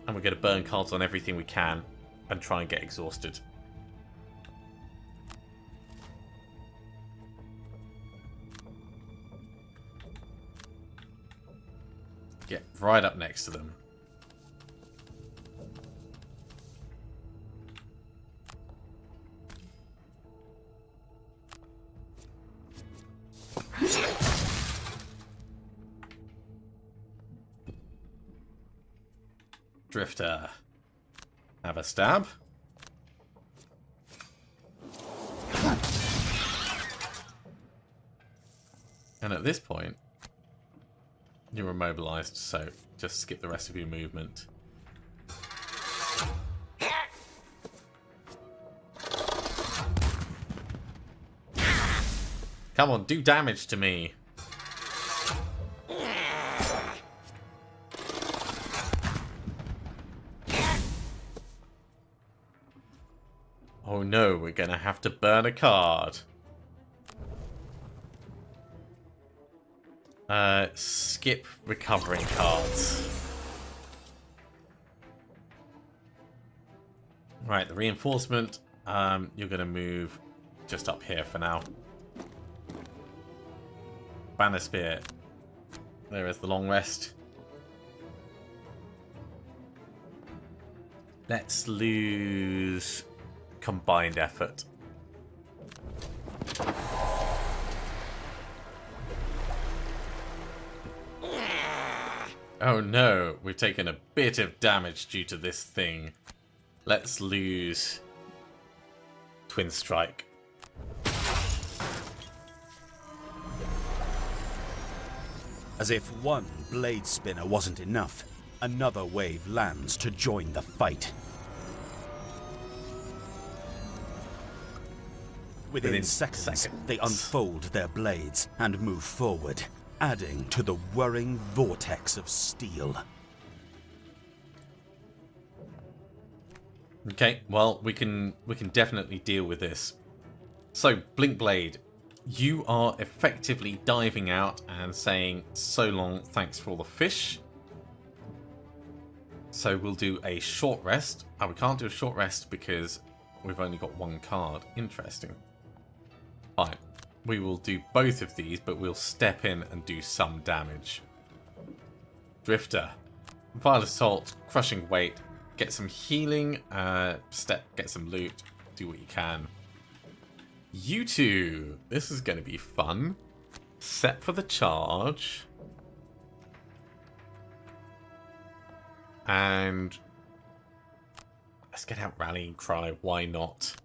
And we're going to burn cards on everything we can and try and get exhausted. Get right up next to them. Drifter. Have a stab. And at this point, you're immobilized, so just skip the rest of your movement. Come on, do damage to me. Oh no, we're gonna have to burn a card. Skip recovering cards. Right, the reinforcement. You're going to move just up here for now. Banner spear. There is the long rest. Let's lose combined effort. Oh no, we've taken a bit of damage due to this thing. Let's lose Twin Strike. As if one blade spinner wasn't enough, another wave lands to join the fight. Within seconds, they unfold their blades and move forward, adding to the whirring vortex of steel. Okay, well, we can definitely deal with this. So, Blinkblade, you are effectively diving out and saying, so long, thanks for all the fish. So we'll do a short rest. Oh, we can't do a short rest because we've only got one card. Interesting. Fine. We will do both of these, but we'll step in and do some damage. Drifter. Vile Assault, Crushing Weight, get some healing, get some loot, do what you can. You two, this is going to be fun. Set for the charge. And let's get out Rallying Cry, why not?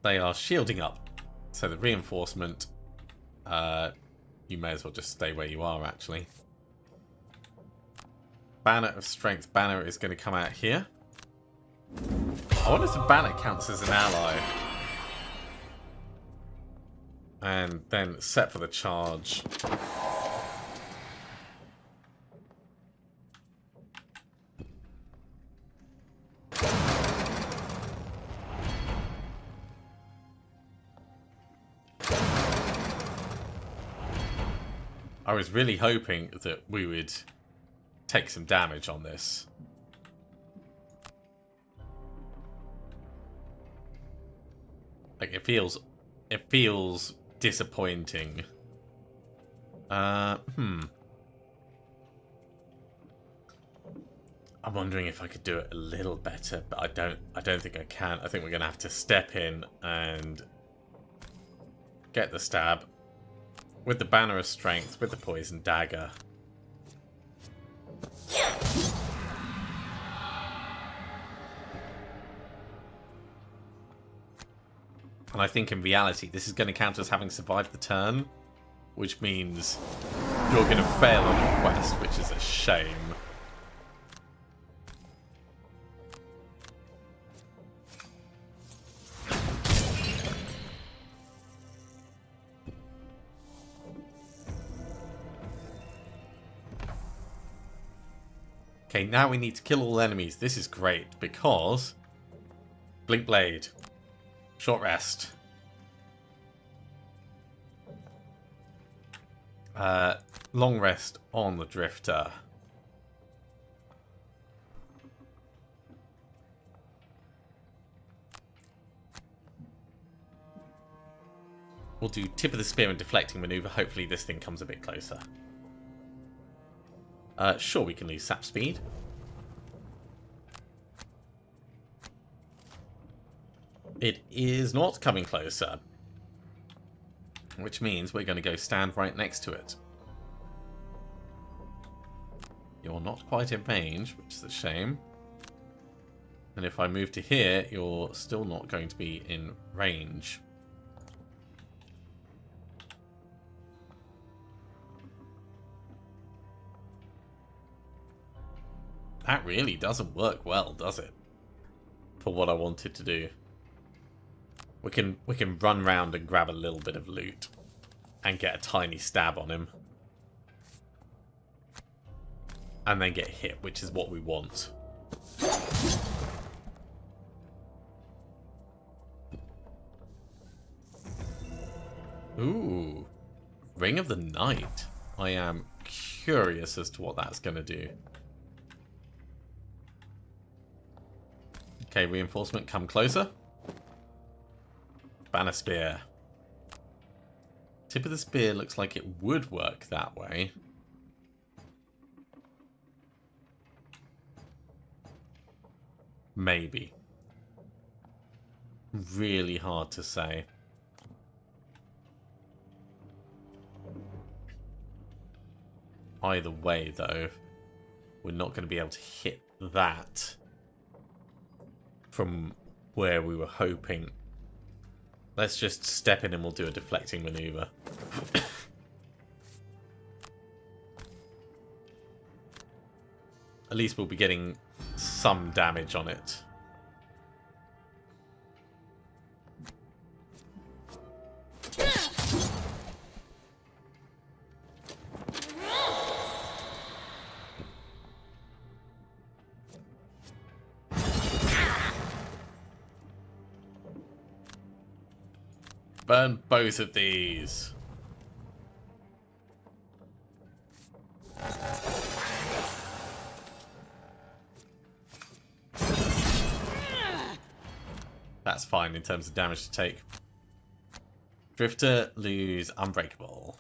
They are shielding up. So the reinforcement, you may as well just stay where you are, actually. Banner of Strength. Banner is going to come out here. I wonder if the banner counts as an ally. And then set for the charge. I was really hoping that we would take some damage on this. Like, it feels disappointing. I'm wondering if I could do it a little better, but I don't think I can. I think we're gonna have to step in and get the stab with the Banner of Strength, with the Poison Dagger. And I think in reality, this is going to count as having survived the turn, which means you're going to fail on your quest, which is a shame. Okay, now we need to kill all enemies. This is great because Blinkblade. Short rest. Long rest on the Drifter. We'll do tip of the spear and deflecting maneuver. Hopefully this thing comes a bit closer. Sure, we can lose sap speed. It is not coming closer, which means we're going to go stand right next to it. You're not quite in range, which is a shame. And if I move to here, you're still not going to be in range. That really doesn't work well, does it? For what I wanted to do. We can run round and grab a little bit of loot and get a tiny stab on him. And then get hit, which is what we want. Ooh. Ring of the Night. I am curious as to what that's going to do. Okay, reinforcement, come closer. Banner spear. Tip of the spear looks like it would work that way. Maybe. Really hard to say. Either way, though, we're not going to be able to hit that from where we were hoping. Let's just step in and we'll do a deflecting maneuver. At least we'll be getting some damage on it. Burn both of these. That's fine in terms of damage to take. Drifter, lose, unbreakable.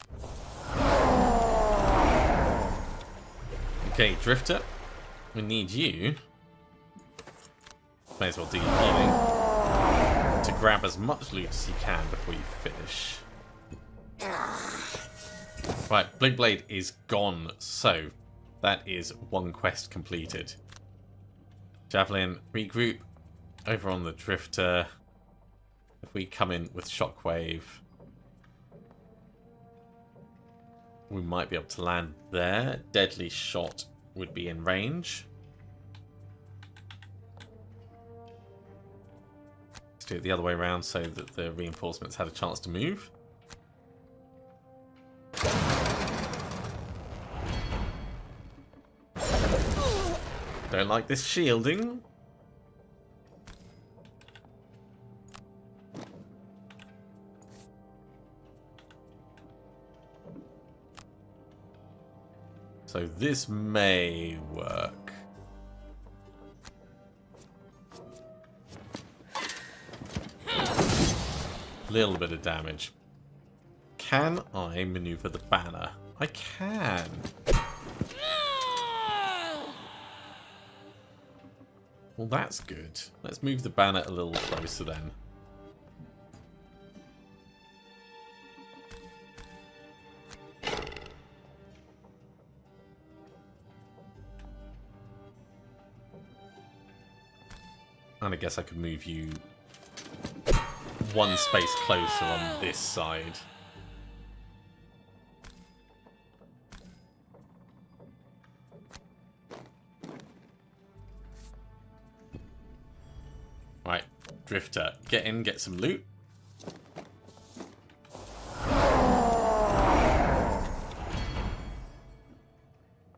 Okay, Drifter, we need you. May as well do your healing. To grab as much loot as you can before you finish. Right, Blink Blade is gone, so that is one quest completed. Javelin, regroup. Over on the Drifter, if we come in with Shockwave, we might be able to land there. Deadly Shot would be in range. Let's do it the other way around so that the reinforcements had a chance to move. Don't like this shielding. So this may work. Little bit of damage. Can I maneuver the banner? I can. Well, that's good. Let's move the banner a little closer then. And I guess I could move you one space closer on this side. Right, Drifter, get in, get some loot.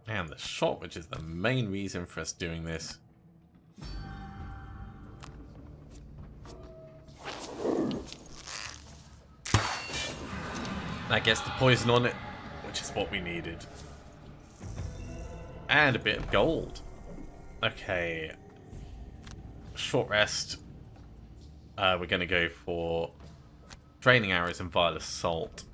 And the shot, which is the main reason for us doing this. That gets the poison on it, which is what we needed. And a bit of gold. Okay. Short rest. We're going to go for draining arrows and vile assault.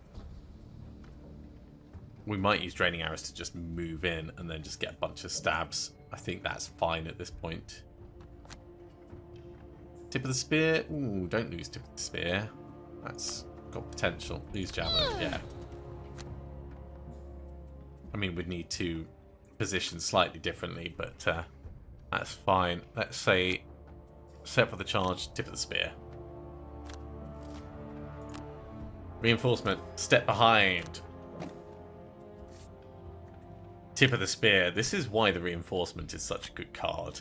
We might use draining arrows to just move in and then just get a bunch of stabs. I think that's fine at this point. Tip of the spear. Ooh, don't lose tip of the spear. That's got potential. Lose javelin, yeah. I mean, we'd need to position slightly differently, but that's fine. Let's say set for the charge, tip of the spear. Reinforcement, step behind. Tip of the spear. This is why the reinforcement is such a good card.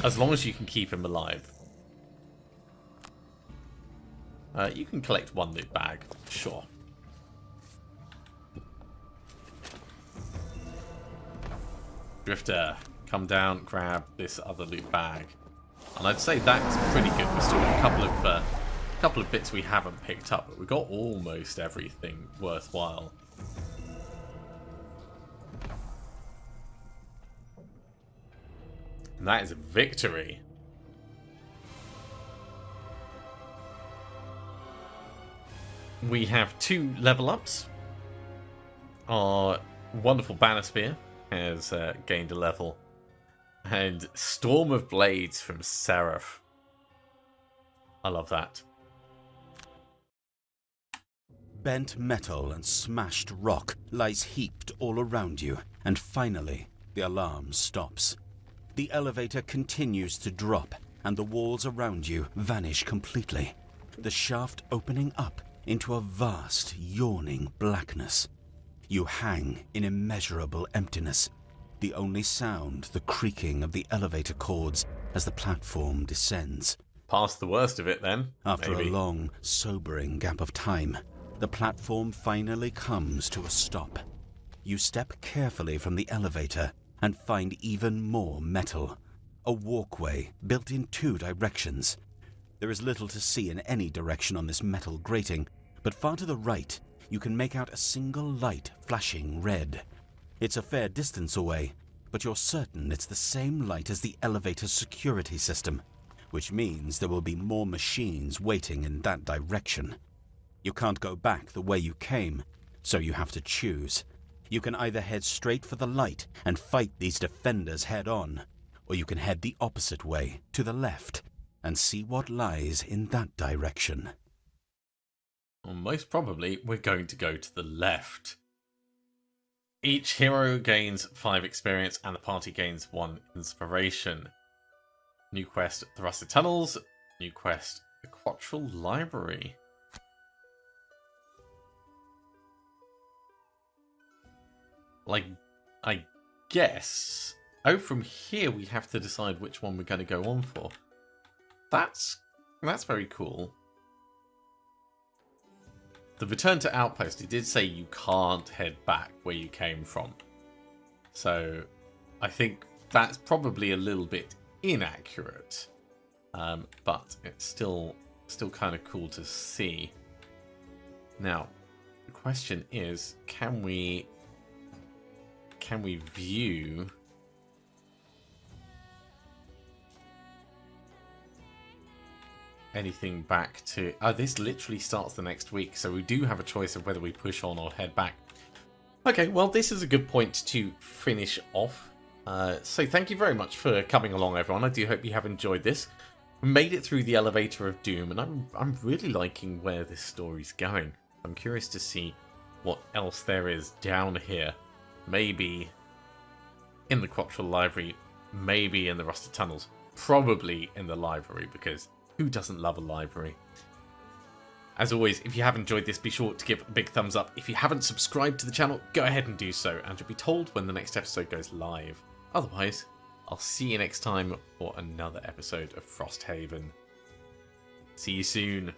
As long as you can keep him alive. You can collect one loot bag, sure. Drifter, come down, grab this other loot bag. And I'd say that's pretty good. We've still got a couple of bits we haven't picked up, but we got almost everything worthwhile. And that is a victory. We have 2 level ups. Our wonderful Banner Spear has gained a level. And Storm of Blades from Seraph. I love that. Bent metal and smashed rock lies heaped all around you, and finally, the alarm stops. The elevator continues to drop, and the walls around you vanish completely, the shaft opening up into a vast, yawning blackness. You hang in immeasurable emptiness, the only sound the creaking of the elevator cords as the platform descends. Past the worst of it, then. After maybe. a long, sobering gap of time, the platform finally comes to a stop. You step carefully from the elevator and find even more metal. A walkway built in 2 directions. There is little to see in any direction on this metal grating, but far to the right, you can make out a single light flashing red. It's a fair distance away, but you're certain it's the same light as the elevator's security system, which means there will be more machines waiting in that direction. You can't go back the way you came, so you have to choose. You can either head straight for the light and fight these defenders head on, or you can head the opposite way, to the left, and see what lies in that direction. Well, most probably, we're going to go to the left. Each hero gains 5 experience, and the party gains 1 inspiration. New quest, the Rusted Tunnels. New quest, the Quattrel Library. Like, I guess... Oh, from here we have to decide which one we're going to go on for. That's very cool. The return to Outpost, it did say you can't head back where you came from. So, I think that's probably a little bit inaccurate. But it's still kind of cool to see. Now, the question is, can we view anything back to... Oh, this literally starts the next week, so we do have a choice of whether we push on or head back. Okay, well, this is a good point to finish off. So thank you very much for coming along, everyone. I do hope you have enjoyed this. We made it through the Elevator of Doom, and I'm really liking where this story's going. I'm curious to see what else there is down here. Maybe in the Quattrel Library, maybe in the Rusted Tunnels, probably in the library, because who doesn't love a library? As always, if you have enjoyed this, be sure to give a big thumbs up. If you haven't subscribed to the channel, go ahead and do so, and you'll be told when the next episode goes live. Otherwise, I'll see you next time for another episode of Frosthaven. See you soon.